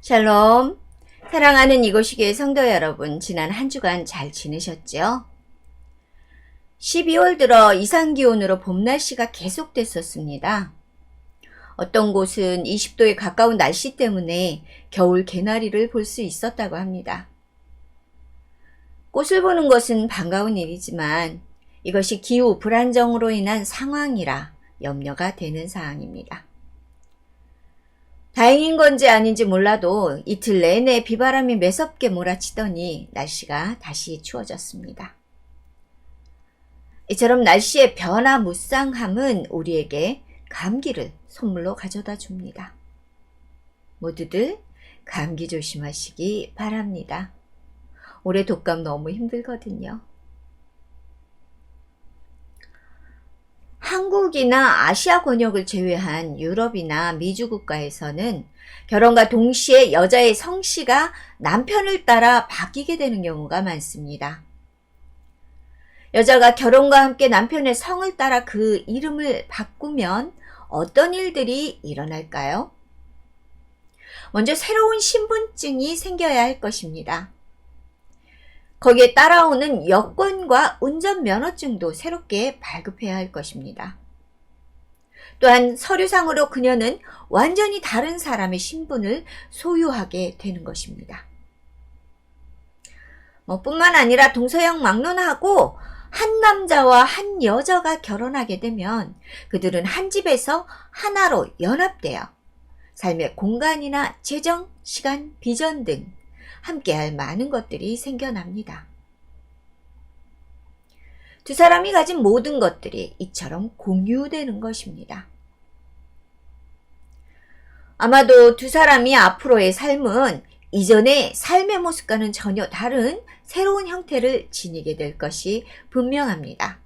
샬롬. 사랑하는 이곳이교회 성도 여러분, 지난 한 주간 잘 지내셨죠? 12월 들어 이상기온으로 봄 날씨가 계속됐었습니다. 어떤 곳은 20도에 가까운 날씨 때문에 겨울 개나리를 볼 수 있었다고 합니다. 꽃을 보는 것은 반가운 일이지만 이것이 기후 불안정으로 인한 상황이라 염려가 되는 사항입니다. 다행인 건지 아닌지 몰라도 이틀 내내 비바람이 매섭게 몰아치더니 날씨가 다시 추워졌습니다. 이처럼 날씨의 변화 무쌍함은 우리에게 감기를 선물로 가져다 줍니다. 모두들 감기 조심하시기 바랍니다. 올해 독감 너무 힘들거든요. 한국이나 아시아 권역을 제외한 유럽이나 미주 국가에서는 결혼과 동시에 여자의 성씨가 남편을 따라 바뀌게 되는 경우가 많습니다. 여자가 결혼과 함께 남편의 성을 따라 그 이름을 바꾸면 어떤 일들이 일어날까요? 먼저 새로운 신분증이 생겨야 할 것입니다. 거기에 따라오는 여권과 운전면허증도 새롭게 발급해야 할 것입니다. 또한 서류상으로 그녀는 완전히 다른 사람의 신분을 소유하게 되는 것입니다. 뿐만 아니라 동서양 막론하고 한 남자와 한 여자가 결혼하게 되면 그들은 한 집에서 하나로 연합되어 삶의 공간이나 재정, 시간, 비전 등 함께할 많은 것들이 생겨납니다. 두 사람이 가진 모든 것들이 이처럼 공유되는 것입니다. 아마도 두 사람이 앞으로의 삶은 이전의 삶의 모습과는 전혀 다른 새로운 형태를 지니게 될 것이 분명합니다.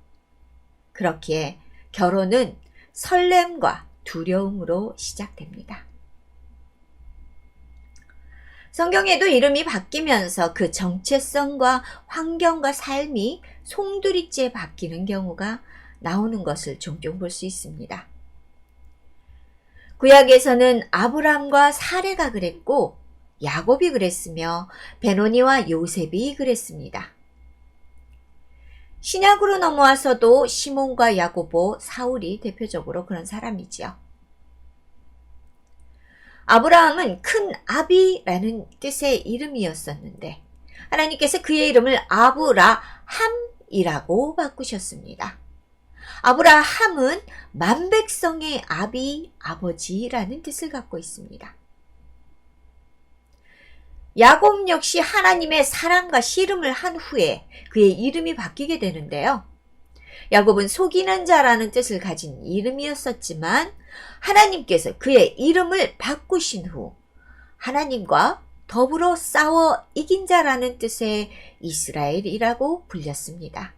그렇기에 결혼은 설렘과 두려움으로 시작됩니다. 성경에도 이름이 바뀌면서 그 정체성과 환경과 삶이 송두리째 바뀌는 경우가 나오는 것을 종종 볼 수 있습니다. 구약에서는 아브람과 사레가 그랬고 야곱이 그랬으며 베노니와 요셉이 그랬습니다. 신약으로 넘어와서도 시몬과 야고보, 사울이 대표적으로 그런 사람이지요. 아브라함은 큰 아비라는 뜻의 이름이었었는데 하나님께서 그의 이름을 아브라함이라고 바꾸셨습니다. 아브라함은 만백성의 아비, 아버지라는 뜻을 갖고 있습니다. 야곱 역시 하나님의 사랑과 씨름을 한 후에 그의 이름이 바뀌게 되는데요. 야곱은 속이는 자라는 뜻을 가진 이름이었었지만 하나님께서 그의 이름을 바꾸신 후 하나님과 더불어 싸워 이긴 자라는 뜻의 이스라엘이라고 불렸습니다.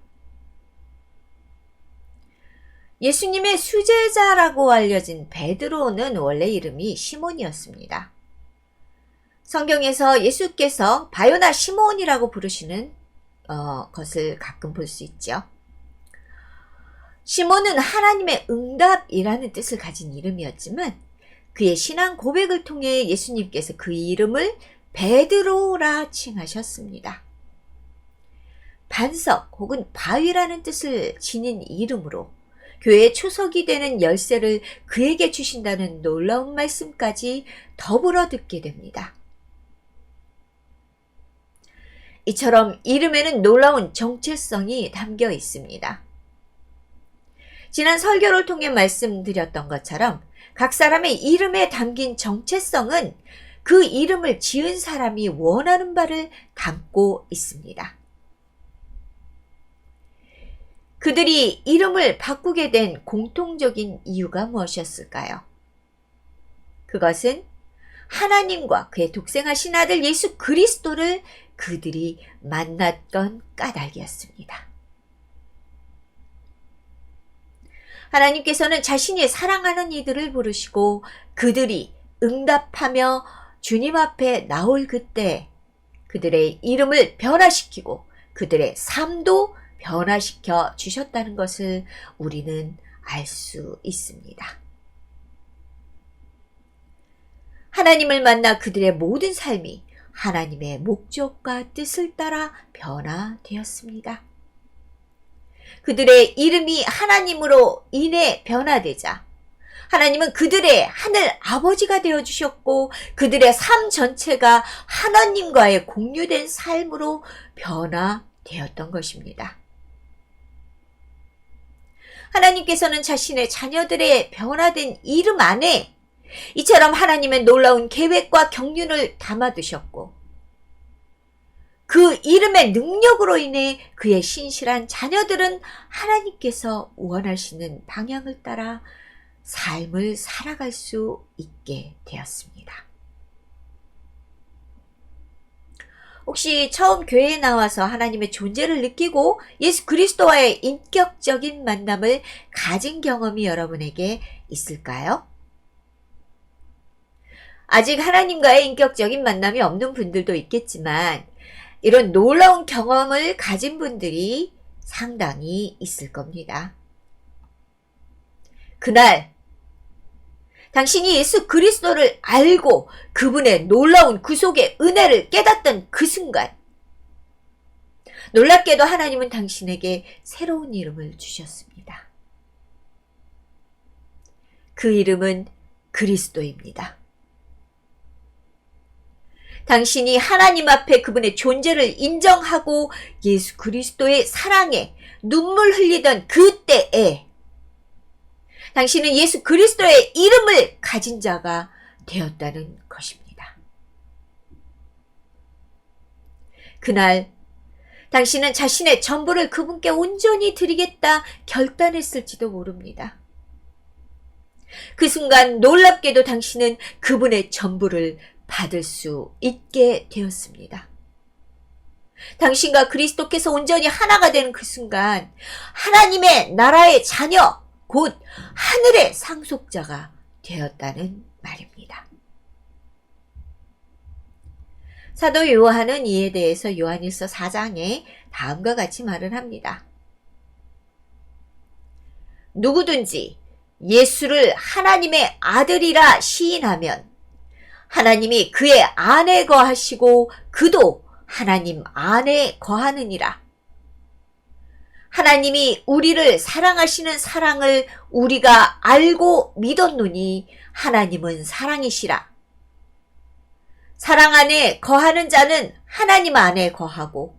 예수님의 수제자라고 알려진 베드로는 원래 이름이 시몬이었습니다. 성경에서 예수께서 바요나 시몬이라고 부르시는 것을 가끔 볼 수 있죠. 시몬은 하나님의 응답이라는 뜻을 가진 이름이었지만 그의 신앙 고백을 통해 예수님께서 그 이름을 베드로라 칭하셨습니다. 반석 혹은 바위라는 뜻을 지닌 이름으로 교회의 초석이 되는 열쇠를 그에게 주신다는 놀라운 말씀까지 더불어 듣게 됩니다. 이처럼 이름에는 놀라운 정체성이 담겨 있습니다. 지난 설교를 통해 말씀드렸던 것처럼 각 사람의 이름에 담긴 정체성은 그 이름을 지은 사람이 원하는 바를 담고 있습니다. 그들이 이름을 바꾸게 된 공통적인 이유가 무엇이었을까요? 그것은 하나님과 그의 독생하신 아들 예수 그리스도를 그들이 만났던 까닭이었습니다. 하나님께서는 자신이 사랑하는 이들을 부르시고 그들이 응답하며 주님 앞에 나올 그때 그들의 이름을 변화시키고 그들의 삶도 변화시켜 주셨다는 것을 우리는 알 수 있습니다. 하나님을 만나 그들의 모든 삶이 하나님의 목적과 뜻을 따라 변화되었습니다. 그들의 이름이 하나님으로 인해 변화되자 하나님은 그들의 하늘 아버지가 되어주셨고 그들의 삶 전체가 하나님과의 공유된 삶으로 변화되었던 것입니다. 하나님께서는 자신의 자녀들의 변화된 이름 안에 이처럼 하나님의 놀라운 계획과 경륜을 담아두셨고 그 이름의 능력으로 인해 그의 신실한 자녀들은 하나님께서 원하시는 방향을 따라 삶을 살아갈 수 있게 되었습니다. 혹시 처음 교회에 나와서 하나님의 존재를 느끼고 예수 그리스도와의 인격적인 만남을 가진 경험이 여러분에게 있을까요? 아직 하나님과의 인격적인 만남이 없는 분들도 있겠지만 이런 놀라운 경험을 가진 분들이 상당히 있을 겁니다. 그날 당신이 예수 그리스도를 알고 그분의 놀라운 구속의 은혜를 깨닫던 그 순간 놀랍게도 하나님은 당신에게 새로운 이름을 주셨습니다. 그 이름은 그리스도입니다. 당신이 하나님 앞에 그분의 존재를 인정하고 예수 그리스도의 사랑에 눈물 흘리던 그때에 당신은 예수 그리스도의 이름을 가진 자가 되었다는 것입니다. 그날 당신은 자신의 전부를 그분께 온전히 드리겠다 결단했을지도 모릅니다. 그 순간 놀랍게도 당신은 그분의 전부를 받을 수 있게 되었습니다. 당신과 그리스도께서 온전히 하나가 되는 그 순간 하나님의 나라의 자녀 곧 하늘의 상속자가 되었다는 말입니다. 사도 요한은 이에 대해서 요한일서 4장에 다음과 같이 말을 합니다. 누구든지 예수를 하나님의 아들이라 시인하면 하나님이 그의 안에 거하시고 그도 하나님 안에 거하느니라. 하나님이 우리를 사랑하시는 사랑을 우리가 알고 믿었노니 하나님은 사랑이시라. 사랑 안에 거하는 자는 하나님 안에 거하고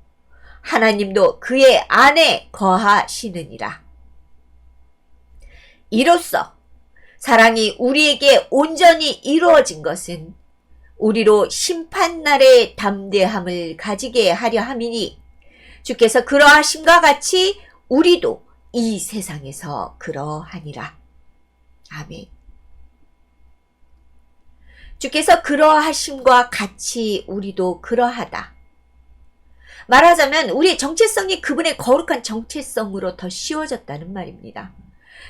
하나님도 그의 안에 거하시느니라. 이로써 사랑이 우리에게 온전히 이루어진 것은 우리로 심판날의 담대함을 가지게 하려 함이니 주께서 그러하심과 같이 우리도 이 세상에서 그러하니라. 아멘. 주께서 그러하심과 같이 우리도 그러하다. 말하자면 우리의 정체성이 그분의 거룩한 정체성으로 더 씌워졌다는 말입니다.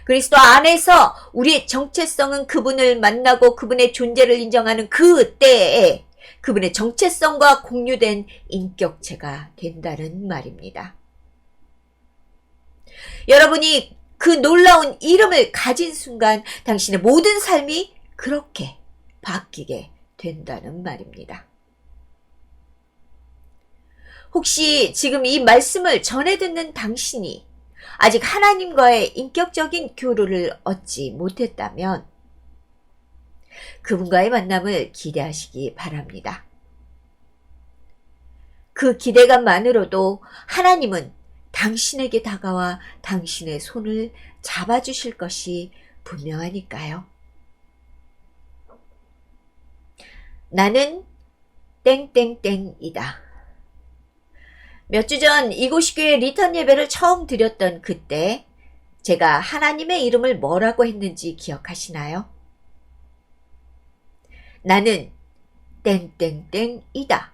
그리스도 안에서 우리의 정체성은 그분을 만나고 그분의 존재를 인정하는 그 때에 그분의 정체성과 공유된 인격체가 된다는 말입니다. 여러분이 그 놀라운 이름을 가진 순간 당신의 모든 삶이 그렇게 바뀌게 된다는 말입니다. 혹시 지금 이 말씀을 전해 듣는 당신이 아직 하나님과의 인격적인 교류를 얻지 못했다면 그분과의 만남을 기대하시기 바랍니다. 그 기대감만으로도 하나님은 당신에게 다가와 당신의 손을 잡아주실 것이 분명하니까요. 나는 땡땡땡이다. 몇 주 전 이곳교회 리턴 예배를 처음 드렸던 그때 제가 하나님의 이름을 뭐라고 했는지 기억하시나요? 나는 땡땡땡이다.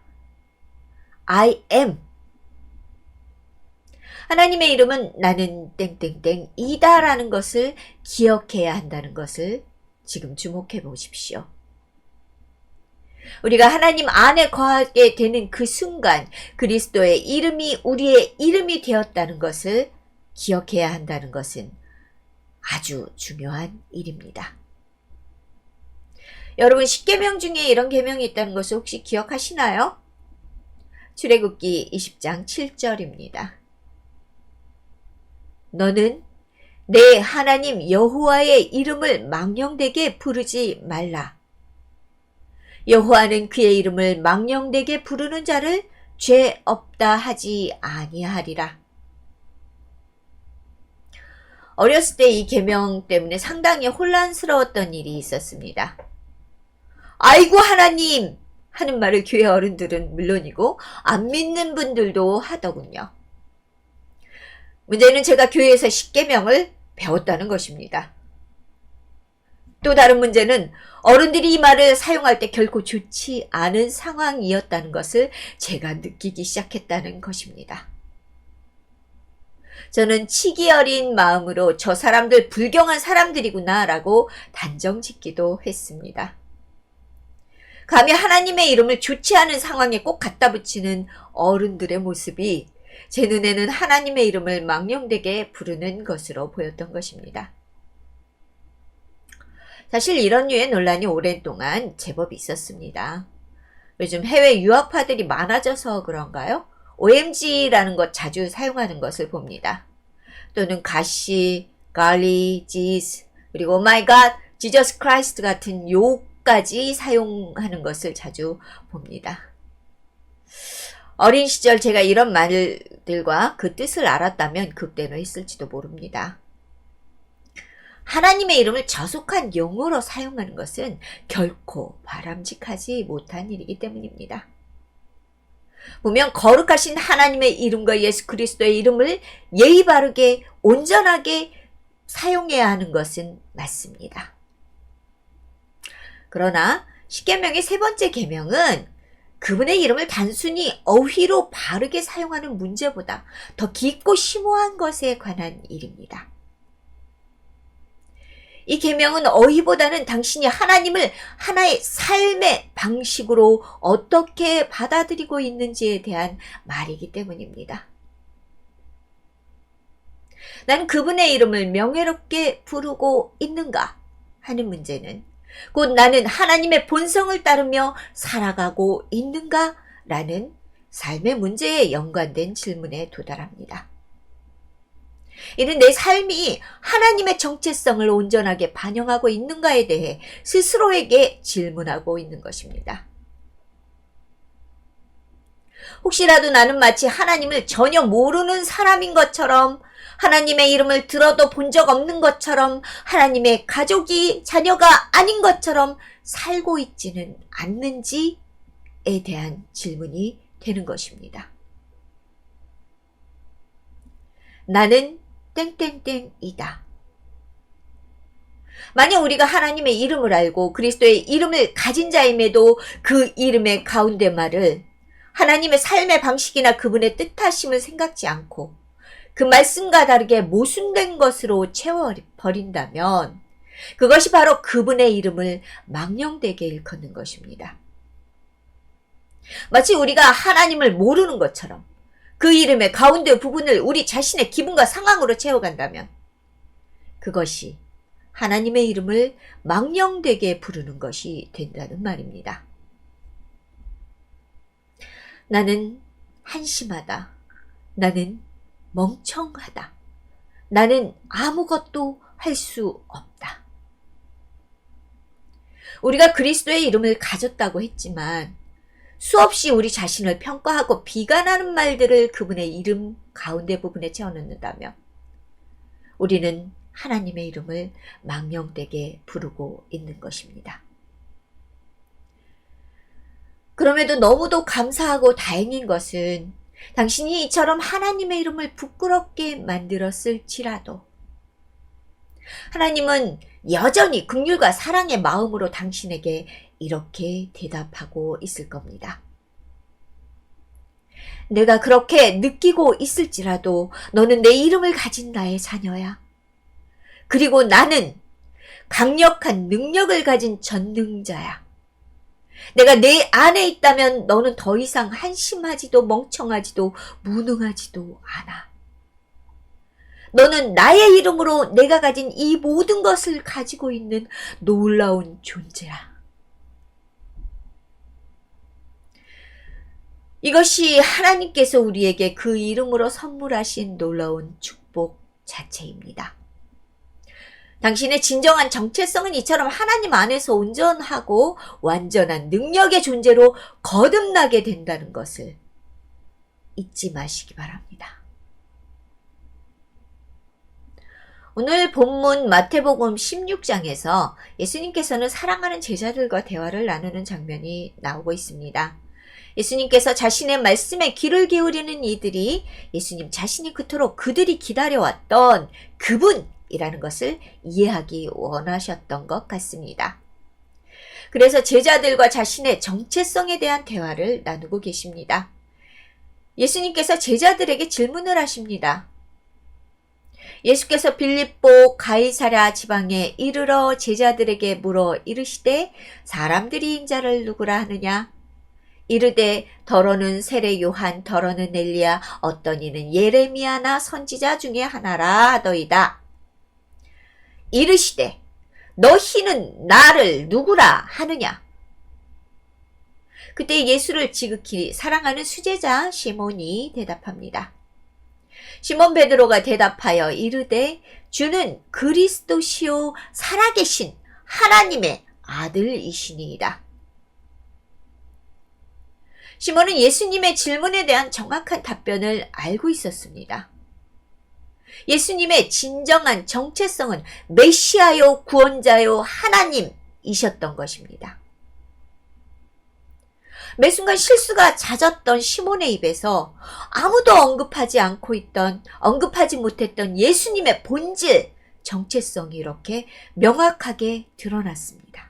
I am. 하나님의 이름은 나는 땡땡땡이다 라는 것을 기억해야 한다는 것을 지금 주목해 보십시오. 우리가 하나님 안에 거하게 되는 그 순간 그리스도의 이름이 우리의 이름이 되었다는 것을 기억해야 한다는 것은 아주 중요한 일입니다. 여러분, 10계명 중에 이런 계명이 있다는 것을 혹시 기억하시나요? 출애굽기 20장 7절입니다. 너는 내 하나님 여호와의 이름을 망령되게 부르지 말라. 여호와는 그의 이름을 망령되게 부르는 자를 죄 없다 하지 아니하리라. 어렸을 때 이 계명 때문에 상당히 혼란스러웠던 일이 있었습니다. 아이고 하나님 하는 말을 교회 어른들은 물론이고 안 믿는 분들도 하더군요. 문제는 제가 교회에서 10계명을 배웠다는 것입니다. 또 다른 문제는 어른들이 이 말을 사용할 때 결코 좋지 않은 상황이었다는 것을 제가 느끼기 시작했다는 것입니다. 저는 치기 어린 마음으로 저 사람들 불경한 사람들이구나 라고 단정짓기도 했습니다. 감히 하나님의 이름을 좋지 않은 상황에 꼭 갖다 붙이는 어른들의 모습이 제 눈에는 하나님의 이름을 망령되게 부르는 것으로 보였던 것입니다. 사실 이런 류의 논란이 오랜 동안 제법 있었습니다. 요즘 해외 유학파들이 많아져서 그런가요? OMG라는 것 자주 사용하는 것을 봅니다. 또는 가시, 갈리, 지스, 그리고 오마이 갓, 지저스 크라이스트 같은 욕까지 사용하는 것을 자주 봅니다. 어린 시절 제가 이런 말들과 그 뜻을 알았다면 그때는 했을지도 모릅니다. 하나님의 이름을 저속한 용어로 사용하는 것은 결코 바람직하지 못한 일이기 때문입니다. 보면 거룩하신 하나님의 이름과 예수 그리스도의 이름을 예의 바르게 온전하게 사용해야 하는 것은 맞습니다. 그러나 10계명의 세 번째 계명은 그분의 이름을 단순히 어휘로 바르게 사용하는 문제보다 더 깊고 심오한 것에 관한 일입니다. 이 계명은 어휘보다는 당신이 하나님을 하나의 삶의 방식으로 어떻게 받아들이고 있는지에 대한 말이기 때문입니다. 나는 그분의 이름을 명예롭게 부르고 있는가 하는 문제는 곧 나는 하나님의 본성을 따르며 살아가고 있는가 라는 삶의 문제에 연관된 질문에 도달합니다. 이는 내 삶이 하나님의 정체성을 온전하게 반영하고 있는가에 대해 스스로에게 질문하고 있는 것입니다. 혹시라도 나는 마치 하나님을 전혀 모르는 사람인 것처럼, 하나님의 이름을 들어도 본 적 없는 것처럼, 하나님의 가족이 자녀가 아닌 것처럼 살고 있지는 않는지에 대한 질문이 되는 것입니다. 나는 땡땡땡이다. 만약 우리가 하나님의 이름을 알고 그리스도의 이름을 가진 자임에도 그 이름의 가운데 말을 하나님의 삶의 방식이나 그분의 뜻하심을 생각지 않고 그 말씀과 다르게 모순된 것으로 채워버린다면 그것이 바로 그분의 이름을 망령되게 일컫는 것입니다. 마치 우리가 하나님을 모르는 것처럼 그 이름의 가운데 부분을 우리 자신의 기분과 상황으로 채워간다면 그것이 하나님의 이름을 망령되게 부르는 것이 된다는 말입니다. 나는 한심하다. 나는 멍청하다. 나는 아무것도 할 수 없다. 우리가 그리스도의 이름을 가졌다고 했지만 수없이 우리 자신을 평가하고 비관하는 말들을 그분의 이름 가운데 부분에 채워넣는다면 우리는 하나님의 이름을 망령되게 부르고 있는 것입니다. 그럼에도 너무도 감사하고 다행인 것은 당신이 이처럼 하나님의 이름을 부끄럽게 만들었을지라도 하나님은 여전히 긍휼과 사랑의 마음으로 당신에게 이렇게 대답하고 있을 겁니다. 내가 그렇게 느끼고 있을지라도 너는 내 이름을 가진 나의 자녀야. 그리고 나는 강력한 능력을 가진 전능자야. 내가 내 안에 있다면 너는 더 이상 한심하지도 멍청하지도 무능하지도 않아. 너는 나의 이름으로 내가 가진 이 모든 것을 가지고 있는 놀라운 존재야. 이것이 하나님께서 우리에게 그 이름으로 선물하신 놀라운 축복 자체입니다. 당신의 진정한 정체성은 이처럼 하나님 안에서 온전하고 완전한 능력의 존재로 거듭나게 된다는 것을 잊지 마시기 바랍니다. 오늘 본문 마태복음 16장에서 예수님께서는 사랑하는 제자들과 대화를 나누는 장면이 나오고 있습니다. 예수님께서 자신의 말씀에 귀를 기울이는 이들이 예수님 자신이 그토록 그들이 기다려왔던 그분이라는 것을 이해하기 원하셨던 것 같습니다. 그래서 제자들과 자신의 정체성에 대한 대화를 나누고 계십니다. 예수님께서 제자들에게 질문을 하십니다. 예수께서 빌립보 가이사랴 지방에 이르러 제자들에게 물어 이르시되 사람들이 인자를 누구라 하느냐? 이르되 더러는 세례 요한, 더러는 엘리야, 어떤 이는 예레미야나 선지자 중에 하나라 하더이다. 이르시되 너희는 나를 누구라 하느냐? 그때 예수를 지극히 사랑하는 수제자 시몬이 대답합니다. 시몬 베드로가 대답하여 이르되 주는 그리스도시요 살아계신 하나님의 아들이시니이다. 시몬은 예수님의 질문에 대한 정확한 답변을 알고 있었습니다. 예수님의 진정한 정체성은 메시아요 구원자요 하나님이셨던 것입니다. 매 순간 실수가 잦았던 시몬의 입에서 아무도 언급하지 못했던 예수님의 본질, 정체성이 이렇게 명확하게 드러났습니다.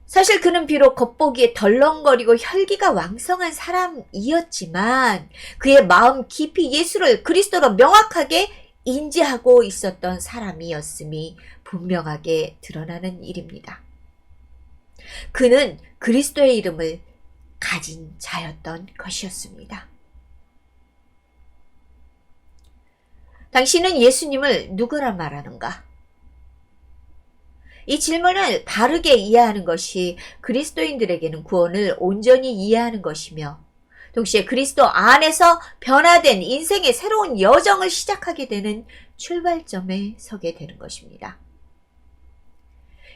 사실 그는 비록 겉보기에 덜렁거리고 혈기가 왕성한 사람이었지만 그의 마음 깊이 예수를 그리스도로 명확하게 인지하고 있었던 사람이었음이 분명하게 드러나는 일입니다. 그는 그리스도의 이름을 가진 자였던 것이었습니다. 당신은 예수님을 누구라 말하는가? 이 질문을 바르게 이해하는 것이 그리스도인들에게는 구원을 온전히 이해하는 것이며 동시에 그리스도 안에서 변화된 인생의 새로운 여정을 시작하게 되는 출발점에 서게 되는 것입니다.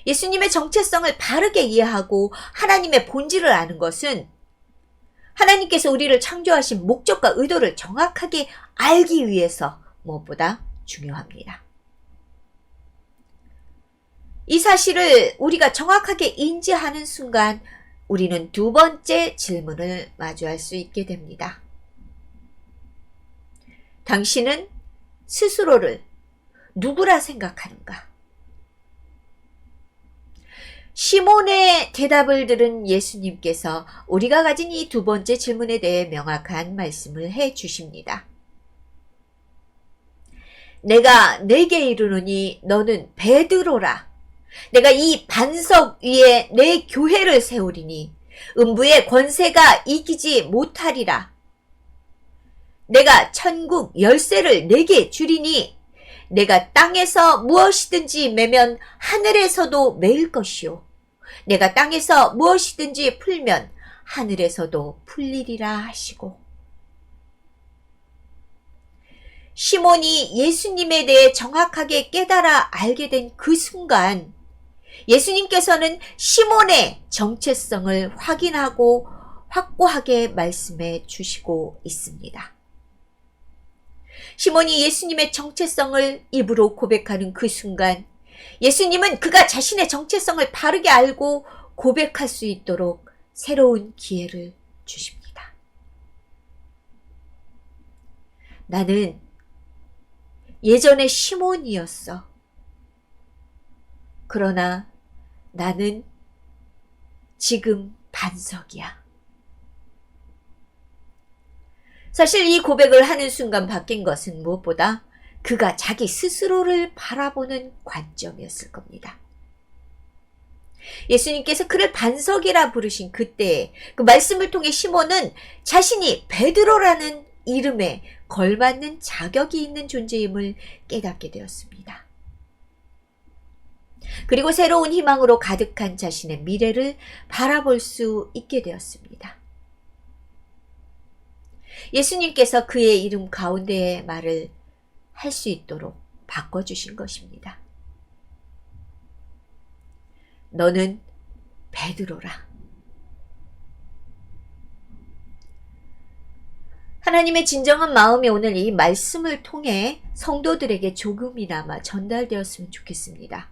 예수님의 정체성을 바르게 이해하고 하나님의 본질을 아는 것은 하나님께서 우리를 창조하신 목적과 의도를 정확하게 알기 위해서 무엇보다 중요합니다. 이 사실을 우리가 정확하게 인지하는 순간 우리는 두 번째 질문을 마주할 수 있게 됩니다. 당신은 스스로를 누구라 생각하는가? 시몬의 대답을 들은 예수님께서 우리가 가진 이 두 번째 질문에 대해 명확한 말씀을 해 주십니다. 내가 내게 이르노니 너는 베드로라. 내가 이 반석 위에 내 교회를 세우리니 음부의 권세가 이기지 못하리라. 내가 천국 열쇠를 내게 주리니 내가 땅에서 무엇이든지 매면 하늘에서도 매일 것이요 내가 땅에서 무엇이든지 풀면 하늘에서도 풀리리라 하시고, 시몬이 예수님에 대해 정확하게 깨달아 알게 된 그 순간 예수님께서는 시몬의 정체성을 확인하고 확고하게 말씀해 주시고 있습니다. 시몬이 예수님의 정체성을 입으로 고백하는 그 순간 예수님은 그가 자신의 정체성을 바르게 알고 고백할 수 있도록 새로운 기회를 주십니다. 나는 예전에 시몬이었어. 그러나 나는 지금 반석이야. 사실 이 고백을 하는 순간 바뀐 것은 무엇보다 그가 자기 스스로를 바라보는 관점이었을 겁니다. 예수님께서 그를 반석이라 부르신 그때 그 말씀을 통해 시몬은 자신이 베드로라는 이름에 걸맞는 자격이 있는 존재임을 깨닫게 되었습니다. 그리고 새로운 희망으로 가득한 자신의 미래를 바라볼 수 있게 되었습니다. 예수님께서 그의 이름 가운데의 말을 할 수 있도록 바꿔주신 것입니다. 너는 베드로라. 하나님의 진정한 마음이 오늘 이 말씀을 통해 성도들에게 조금이나마 전달되었으면 좋겠습니다.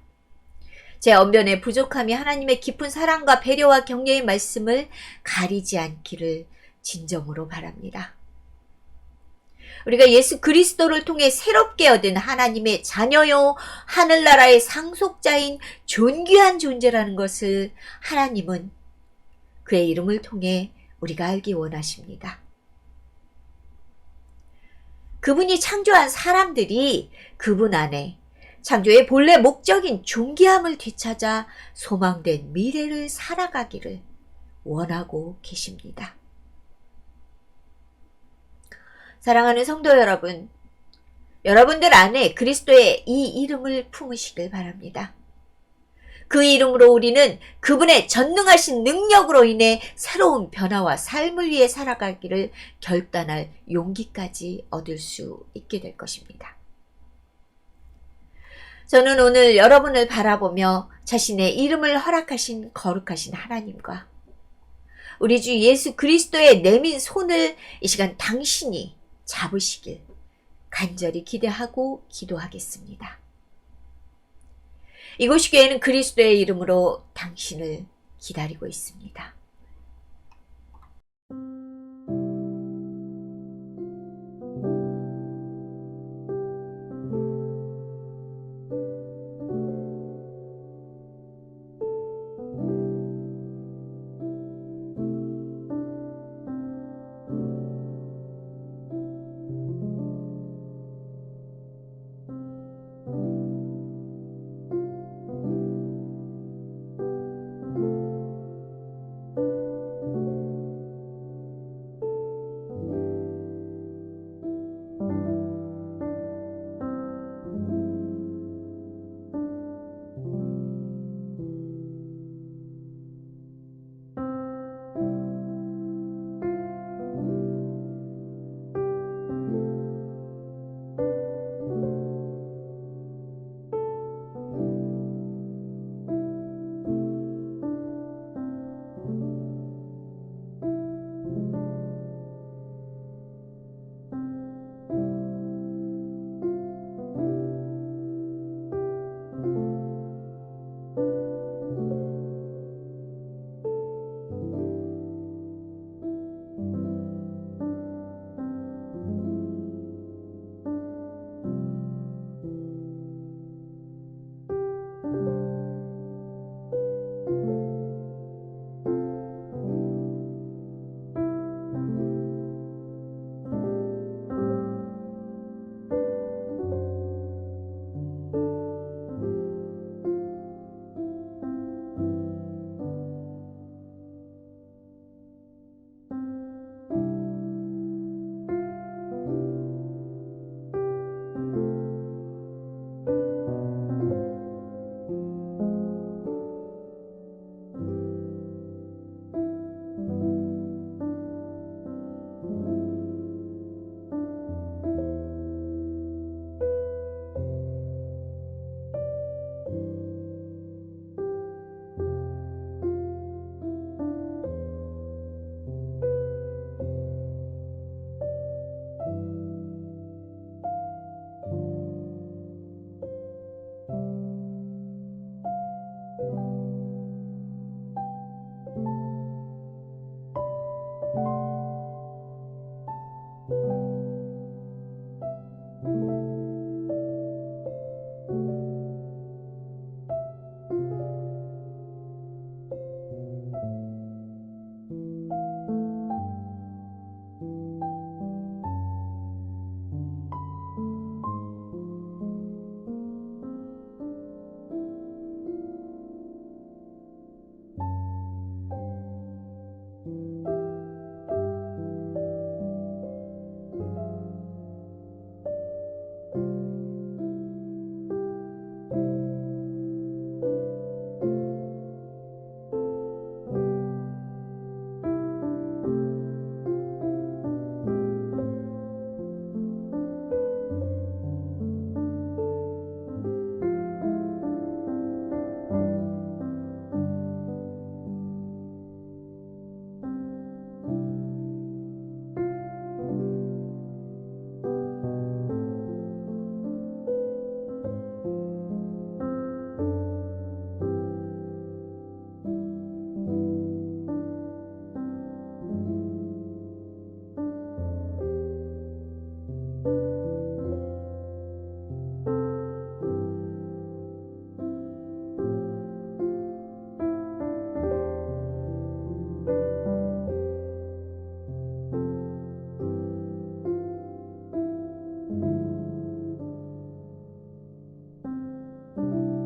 제 언변의 부족함이 하나님의 깊은 사랑과 배려와 격려의 말씀을 가리지 않기를 진정으로 바랍니다. 우리가 예수 그리스도를 통해 새롭게 얻은 하나님의 자녀요, 하늘나라의 상속자인 존귀한 존재라는 것을 하나님은 그의 이름을 통해 우리가 알기 원하십니다. 그분이 창조한 사람들이 그분 안에 창조의 본래 목적인 존귀함을 되찾아 소망된 미래를 살아가기를 원하고 계십니다. 사랑하는 성도 여러분, 여러분들 안에 그리스도의 이 이름을 품으시길 바랍니다. 그 이름으로 우리는 그분의 전능하신 능력으로 인해 새로운 변화와 삶을 위해 살아가기를 결단할 용기까지 얻을 수 있게 될 것입니다. 저는 오늘 여러분을 바라보며 자신의 이름을 허락하신 거룩하신 하나님과 우리 주 예수 그리스도의 내민 손을 이 시간 당신이 잡으시길 간절히 기대하고 기도하겠습니다. 이곳이 교회는 그리스도의 이름으로 당신을 기다리고 있습니다.